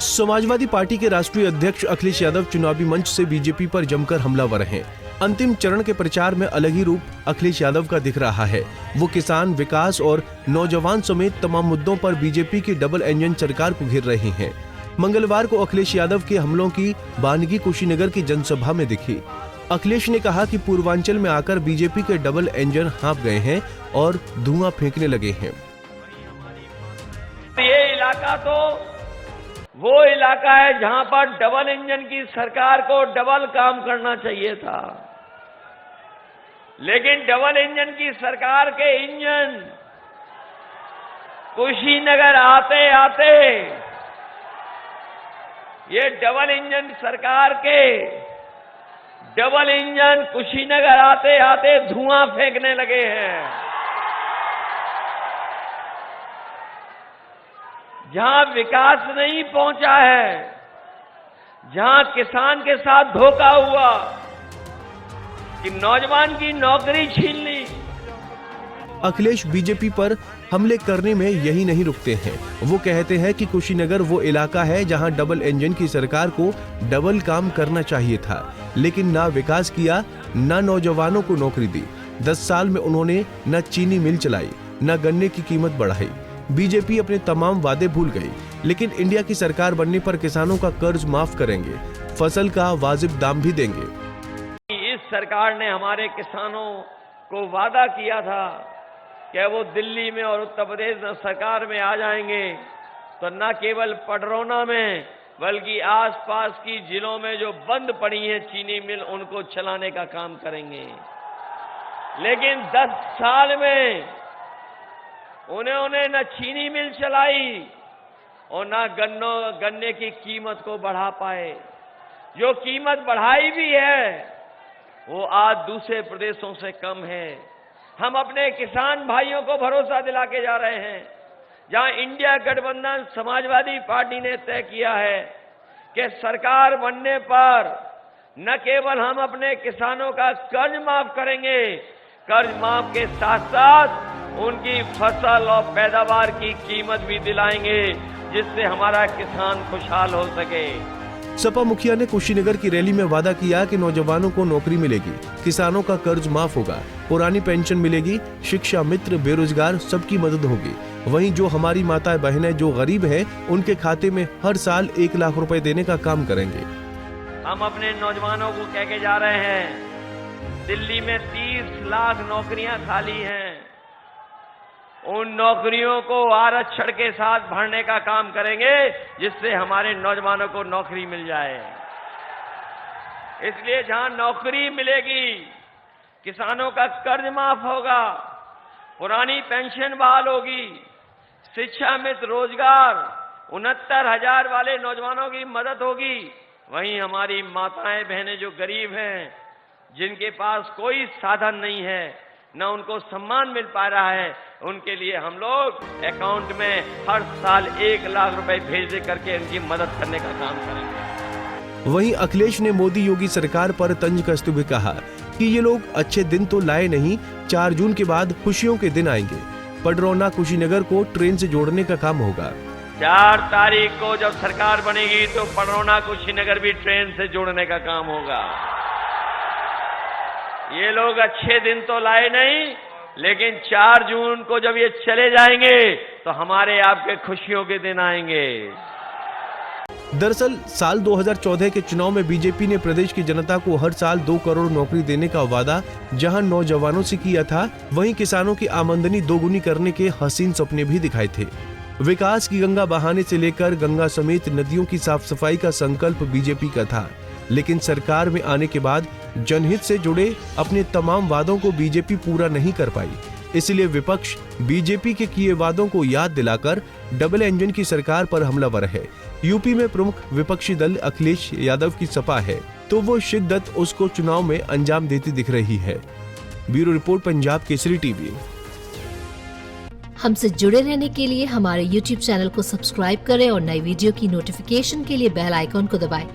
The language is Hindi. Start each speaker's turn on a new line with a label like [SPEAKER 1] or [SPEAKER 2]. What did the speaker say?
[SPEAKER 1] समाजवादी पार्टी के राष्ट्रीय अध्यक्ष अखिलेश यादव चुनावी मंच से बीजेपी पर जमकर हमलावर हैं। अंतिम चरण के प्रचार में अलग ही रूप अखिलेश यादव का दिख रहा है। वो किसान, विकास और नौजवान समेत तमाम मुद्दों पर बीजेपी की डबल इंजन सरकार को घेर रहे हैं। मंगलवार को अखिलेश यादव के हमलों की बानगी कुशीनगर की जनसभा में दिखी। अखिलेश ने कहा कि पूर्वांचल में आकर बीजेपी के डबल इंजन हाँफ गए हैं और धुआं फेंकने लगे हैं।
[SPEAKER 2] ये इलाका तो वो इलाका है जहां पर डबल इंजन की सरकार को डबल काम करना चाहिए था, लेकिन डबल इंजन की सरकार के इंजन कुशीनगर आते आते ये डबल इंजन सरकार के डबल इंजन कुशीनगर आते आते धुआं फेंकने लगे हैं। जहां विकास नहीं पहुंचा है, जहां किसान के साथ धोखा हुआ कि नौजवान की नौकरी छीन ली।
[SPEAKER 1] अखिलेश बीजेपी पर हमले करने में यही नहीं रुकते हैं। वो कहते हैं कि कुशीनगर वो इलाका है जहां डबल इंजन की सरकार को डबल काम करना चाहिए था, लेकिन ना विकास किया, ना नौजवानों को नौकरी दी। 10 साल में उन्होंने न चीनी मिल चलाई, न गन्ने की कीमत बढ़ाई। बीजेपी अपने तमाम वादे भूल गई, लेकिन इंडिया की सरकार बनने पर किसानों का कर्ज माफ करेंगे, फसल का वाजिब दाम भी देंगे।
[SPEAKER 2] इस सरकार ने हमारे किसानों को वादा किया था कि वो दिल्ली में और उत्तर प्रदेश में सरकार में आ जाएंगे तो न केवल पडरौना में बल्कि आसपास की जिलों में जो बंद पड़ी हैं चीनी मिल, उनको चलाने का काम करेंगे। लेकिन 10 साल में उन्होंने न चीनी मिल चलाई और न गन्ने की कीमत को बढ़ा पाए। जो कीमत बढ़ाई भी है वो आज दूसरे प्रदेशों से कम है। हम अपने किसान भाइयों को भरोसा दिला के जा रहे हैं, जहां इंडिया गठबंधन समाजवादी पार्टी ने तय किया है कि सरकार बनने पर न केवल हम अपने किसानों का कर्ज माफ करेंगे, कर्ज माफ के साथ साथ उनकी फसल और पैदावार की कीमत भी दिलाएंगे, जिससे हमारा किसान खुशहाल हो सके।
[SPEAKER 1] सपा मुखिया ने कुशीनगर की रैली में वादा किया कि नौजवानों को नौकरी मिलेगी, किसानों का कर्ज माफ होगा, पुरानी पेंशन मिलेगी, शिक्षा मित्र, बेरोजगार सबकी मदद होगी। वहीं जो हमारी माताएं बहनें जो गरीब हैं, उनके खाते में हर साल 1 लाख रुपए देने का काम करेंगे।
[SPEAKER 2] हम अपने नौजवानों को कह के जा रहे हैं, दिल्ली में 30 लाख नौकरियां खाली हैं, उन नौकरियों को आरक्षण के साथ भरने का काम करेंगे, जिससे हमारे नौजवानों को नौकरी मिल जाए। इसलिए जहां नौकरी मिलेगी, किसानों का कर्ज माफ होगा, पुरानी पेंशन बहाल होगी, शिक्षा मित्र रोजगार 69,000 वाले नौजवानों की मदद होगी। वहीं हमारी माताएं बहनें जो गरीब हैं, जिनके पास कोई साधन नहीं है, न उनको सम्मान मिल पा रहा है, उनके लिए हम लोग अकाउंट में हर साल 1 लाख रुपए भेज दे करके उनकी मदद करने का काम करेंगे।
[SPEAKER 1] वहीं अखिलेश ने मोदी योगी सरकार पर तंज कसते हुए कहा कि ये लोग अच्छे दिन तो लाए नहीं, 4 जून के बाद खुशियों के दिन आएंगे। पडरौना कुशीनगर को ट्रेन से जोड़ने का काम होगा।
[SPEAKER 2] 4 तारीख को जब सरकार बनेगी तो पडरौना कुशीनगर भी ट्रेन से जोड़ने का काम होगा। ये लोग अच्छे दिन तो लाए नहीं, लेकिन 4 जून को जब ये चले जाएंगे तो हमारे आपके खुशियों के दिन आएंगे।
[SPEAKER 1] दरअसल साल 2014 के चुनाव में बीजेपी ने प्रदेश की जनता को हर साल 2 करोड़ नौकरी देने का वादा जहां नौजवानों से किया था, वहीं किसानों की आमदनी दोगुनी करने के हसीन सपने भी दिखाए थे। विकास की गंगा बहाने से लेकर गंगा समेत नदियों की साफ सफाई का संकल्प बीजेपी का था, लेकिन सरकार में आने के बाद जनहित से जुड़े अपने तमाम वादों को बीजेपी पूरा नहीं कर पाई। इसलिए विपक्ष बीजेपी के किए वादों को याद दिलाकर डबल इंजन की सरकार पर हमलावर है। यूपी में प्रमुख विपक्षी दल अखिलेश यादव की सपा है, तो वो शिद्दत उसको चुनाव में अंजाम देती दिख रही है। Bureau report, Punjab Kesari TV.
[SPEAKER 3] हमसे जुड़े रहने के लिए हमारे YouTube चैनल को सब्सक्राइब करें और नई वीडियो की नोटिफिकेशन के लिए बेल आइकॉन को दबाएं।